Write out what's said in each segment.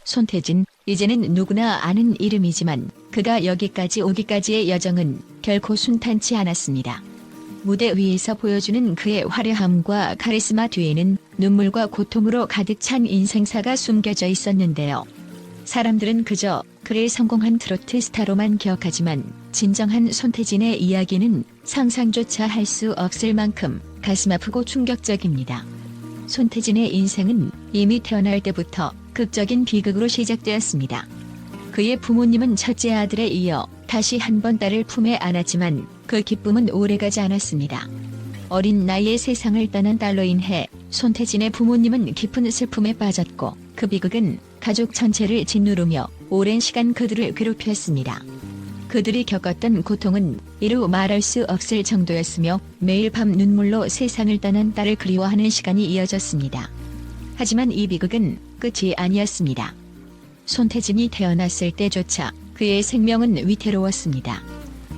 손태진, 이제는 누구나 아는 이름이지만 그가 여기까지 오기까지의 여정은 결코 순탄치 않았습니다. 무대 위에서 보여주는 그의 화려함과 카리스마 뒤에는 눈물과 고통으로 가득 찬 인생사가 숨겨져 있었는데요. 사람들은 그저 그를 성공한 트로트 스타로만 기억하지만 진정한 손태진의 이야기는 상상조차 할 수 없을 만큼 가슴 아프고 충격적입니다. 손태진의 인생은 이미 태어날 때부터 극적인 비극으로 시작되었습니다. 그의 부모님은 첫째 아들에 이어 다시 한 번 딸을 품에 안았지만 그 기쁨은 오래가지 않았습니다. 어린 나이에 세상을 떠난 딸로 인해 손태진의 부모님은 깊은 슬픔에 빠졌고 그 비극은 가족 전체를 짓누르며 오랜 시간 그들을 괴롭혔습니다. 그들이 겪었던 고통은 이루 말할 수 없을 정도였으며 매일 밤 눈물로 세상을 떠난 딸을 그리워하는 시간이 이어졌습니다. 하지만 이 비극은 끝이 아니었습니다. 손태진이 태어났을 때조차 그의 생명은 위태로웠습니다.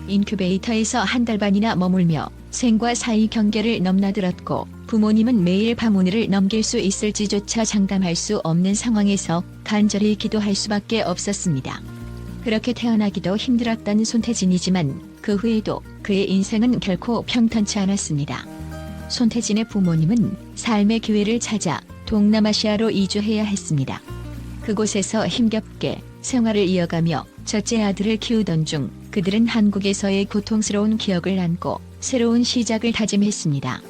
인큐베이터에서 한 달 반이나 머물며 생과 사의 경계를 넘나들었고 부모님은 매일 밤 오늘을 넘길 수 있을지조차 장담할 수 없는 상황에서 간절히 기도할 수밖에 없었습니다. 그렇게 태어나기도 힘들었던 손태진이지만 그 후에도 그의 인생은 결코 평탄치 않았습니다. 손태진의 부모님은 삶의 기회를 찾아 동남아시아로 이주해야 했습니다. 그곳에서 힘겹게 생활을 이어가며 첫째 아들을 키우던 중 그들은 한국에서의 고통스러운 기억을 안고 새로운 시작을 다짐했습니다.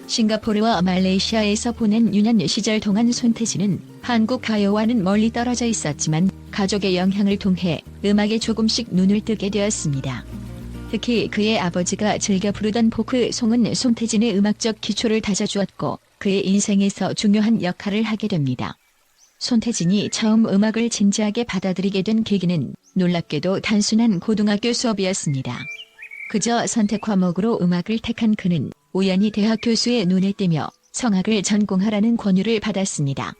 싱가포르와 말레이시아에서 보낸 유년 시절 동안 손태진은 한국 가요와는 멀리 떨어져 있었지만 가족의 영향을 통해 음악에 조금씩 눈을 뜨게 되었습니다. 특히 그의 아버지가 즐겨 부르던 포크송은 손태진의 음악적 기초를 다져주었고 그의 인생에서 중요한 역할을 하게 됩니다. 손태진이 처음 음악을 진지하게 받아들이게 된 계기는 놀랍게도 단순한 고등학교 수업이었습니다. 그저 선택 과목으로 음악을 택한 그는 우연히 대학 교수의 눈에 띄며 성악을 전공하라는 권유를 받았습니다.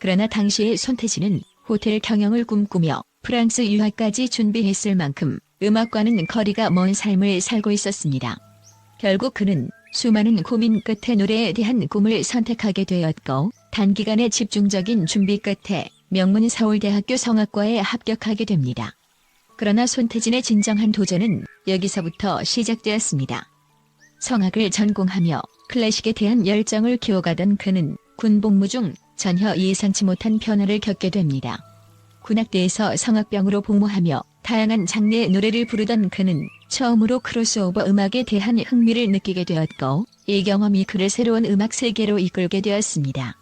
그러나 당시의 손태진은 호텔 경영을 꿈꾸며 프랑스 유학까지 준비했을 만큼 음악과는 거리가 먼 삶을 살고 있었습니다. 결국 그는 수많은 고민 끝에 노래에 대한 꿈을 선택하게 되었고 단기간의 집중적인 준비 끝에 명문 서울대학교 성악과에 합격하게 됩니다. 그러나 손태진의 진정한 도전은 여기서부터 시작되었습니다. 성악을 전공하며 클래식에 대한 열정을 키워가던 그는 군복무 중 전혀 예상치 못한 변화를 겪게 됩니다. 군악대에서 성악병으로 복무하며 다양한 장르의 노래를 부르던 그는 처음으로 크로스오버 음악에 대한 흥미를 느끼게 되었고 이 경험이 그를 새로운 음악 세계로 이끌게 되었습니다.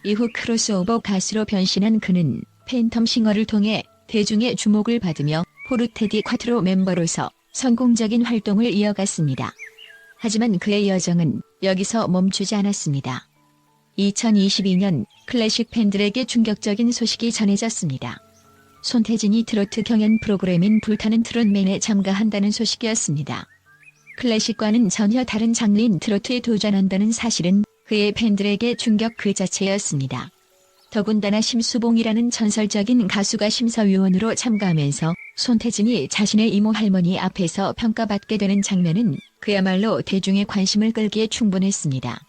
이후 크로스오버 가수로 변신한 그는 팬텀 싱어를 통해 대중의 주목을 받으며 포르테디 콰트로 멤버로서 성공적인 활동을 이어갔습니다. 하지만 그의 여정은 여기서 멈추지 않았습니다. 2022년 클래식 팬들에게 충격적인 소식이 전해졌습니다. 손태진이 트로트 경연 프로그램인 불타는 트롯맨에 참가한다는 소식이었습니다. 클래식과는 전혀 다른 장르인 트로트에 도전한다는 사실은 그의 팬들에게 충격 그 자체였습니다. 더군다나 심수봉이라는 전설적인 가수가 심사위원으로 참가하면서 손태진이 자신의 이모 할머니 앞에서 평가받게 되는 장면은 그야말로 대중의 관심을 끌기에 충분했습니다.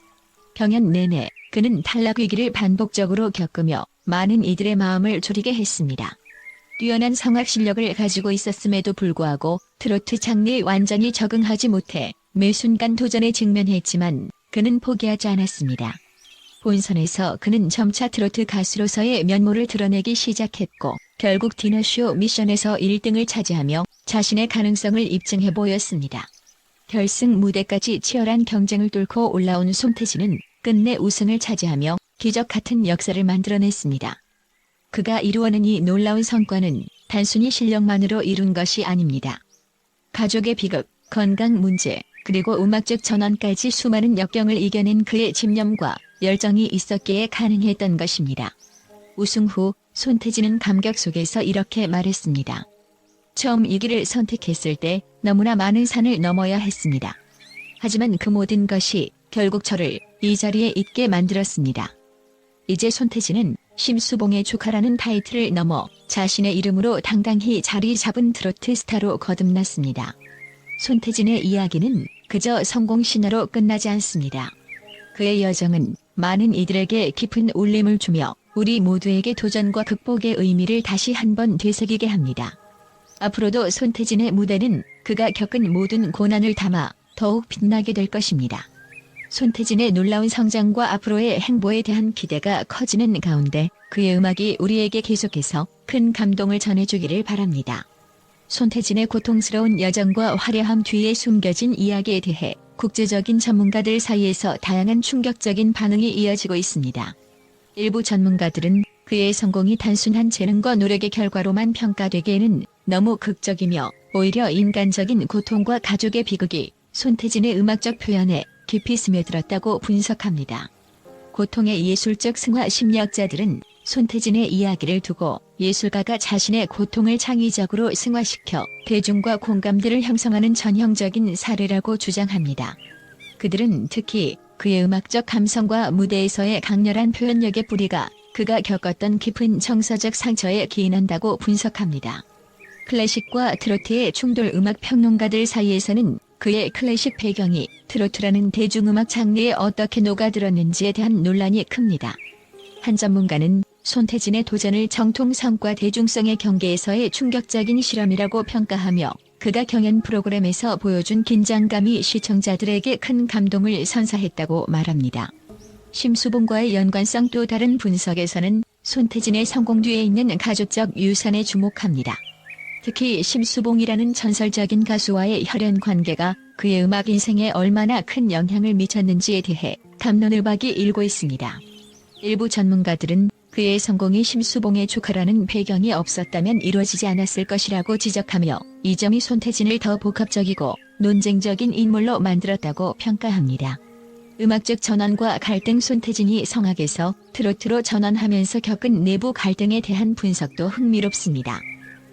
경연 내내 그는 탈락 위기를 반복적으로 겪으며 많은 이들의 마음을 졸이게 했습니다. 뛰어난 성악 실력을 가지고 있었음에도 불구하고 트로트 장르에 완전히 적응하지 못해 매 순간 도전에 직면했지만 그는 포기하지 않았습니다. 본선에서 그는 점차 트로트 가수로서의 면모를 드러내기 시작했고 결국 디너쇼 미션에서 1등을 차지하며 자신의 가능성을 입증해 보였습니다. 결승 무대까지 치열한 경쟁을 뚫고 올라온 손태진은 끝내 우승을 차지하며 기적 같은 역사를 만들어냈습니다. 그가 이루어낸 이 놀라운 성과는 단순히 실력만으로 이룬 것이 아닙니다. 가족의 비극, 건강 문제, 그리고 음악적 전환까지 수많은 역경을 이겨낸 그의 집념과 열정이 있었기에 가능했던 것입니다. 우승 후 손태진은 감격 속에서 이렇게 말했습니다. 처음 이 길을 선택했을 때 너무나 많은 산을 넘어야 했습니다. 하지만 그 모든 것이 결국 저를 이 자리에 있게 만들었습니다. 이제 손태진은 심수봉의 조카라는 타이틀을 넘어 자신의 이름으로 당당히 자리 잡은 트로트 스타로 거듭났습니다. 손태진의 이야기는 그저 성공 신화로 끝나지 않습니다. 그의 여정은 많은 이들에게 깊은 울림을 주며 우리 모두에게 도전과 극복의 의미를 다시 한번 되새기게 합니다. 앞으로도 손태진의 무대는 그가 겪은 모든 고난을 담아 더욱 빛나게 될 것입니다. 손태진의 놀라운 성장과 앞으로의 행보에 대한 기대가 커지는 가운데 그의 음악이 우리에게 계속해서 큰 감동을 전해주기를 바랍니다. 손태진의 고통스러운 여정과 화려함 뒤에 숨겨진 이야기에 대해 국제적인 전문가들 사이에서 다양한 충격적인 반응이 이어지고 있습니다. 일부 전문가들은 그의 성공이 단순한 재능과 노력의 결과로만 평가되기에는 너무 극적이며 오히려 인간적인 고통과 가족의 비극이 손태진의 음악적 표현에 깊이 스며들었다고 분석합니다. 고통의 예술적 승화 심리학자들은 손태진의 이야기를 두고 예술가가 자신의 고통을 창의적으로 승화시켜 대중과 공감대를 형성하는 전형적인 사례라고 주장합니다. 그들은 특히 그의 음악적 감성과 무대에서의 강렬한 표현력의 뿌리가 그가 겪었던 깊은 정서적 상처에 기인한다고 분석합니다. 클래식과 트로트의 충돌 음악 평론가들 사이에서는 그의 클래식 배경이 트로트라는 대중음악 장르에 어떻게 녹아들었는지에 대한 논란이 큽니다. 한 전문가는 손태진의 도전을 정통성과 대중성의 경계에서의 충격적인 실험이라고 평가하며 그가 경연 프로그램에서 보여준 긴장감이 시청자들에게 큰 감동을 선사했다고 말합니다. 심수봉과의 연관성 또 다른 분석에서는 손태진의 성공 뒤에 있는 가족적 유산에 주목합니다. 특히 심수봉이라는 전설적인 가수와의 혈연 관계가 그의 음악 인생에 얼마나 큰 영향을 미쳤는지에 대해 담론을박이 일고 있습니다. 일부 전문가들은 그의 성공이 심수봉의 조카라는 배경이 없었다면 이루어지지 않았을 것이라고 지적하며 이 점이 손태진을 더 복합적이고 논쟁적인 인물로 만들었다고 평가합니다. 음악적 전환과 갈등 손태진이 성악에서 트로트로 전환하면서 겪은 내부 갈등에 대한 분석도 흥미롭습니다.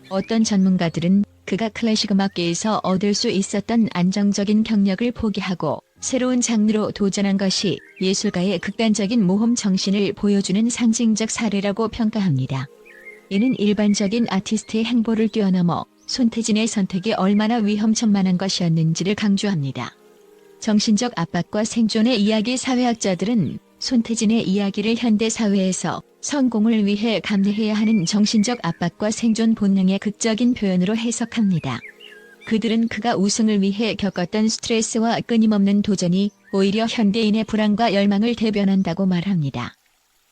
어떤 전문가들은 그가 클래식 음악계에서 얻을 수 있었던 안정적인 경력을 포기하고 새로운 장르로 도전한 것이 예술가의 극단적인 모험 정신을 보여주는 상징적 사례라고 평가합니다. 이는 일반적인 아티스트의 행보를 뛰어넘어 손태진의 선택이 얼마나 위험천만한 것이었는지를 강조합니다. 정신적 압박과 생존의 이야기 사회학자들은 손태진의 이야기를 현대 사회에서 성공을 위해 감내해야 하는 정신적 압박과 생존 본능의 극적인 표현으로 해석합니다. 그들은 그가 우승을 위해 겪었던 스트레스와 끊임없는 도전이 오히려 현대인의 불안과 열망을 대변한다고 말합니다.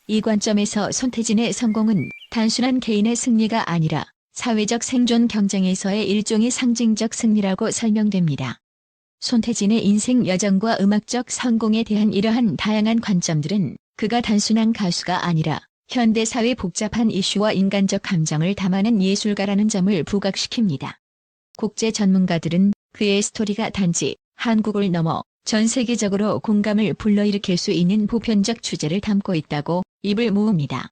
이 관점에서 손태진의 성공은 단순한 개인의 승리가 아니라 사회적 생존 경쟁에서의 일종의 상징적 승리라고 설명됩니다. 손태진의 인생 여정과 음악적 성공에 대한 이러한 다양한 관점들은 그가 단순한 가수가 아니라 현대사회 복잡한 이슈와 인간적 감정을 담아낸 예술가라는 점을 부각시킵니다. 국제 전문가들은 그의 스토리가 단지 한국을 넘어 전 세계적으로 공감을 불러일으킬 수 있는 보편적 주제를 담고 있다고 입을 모읍니다.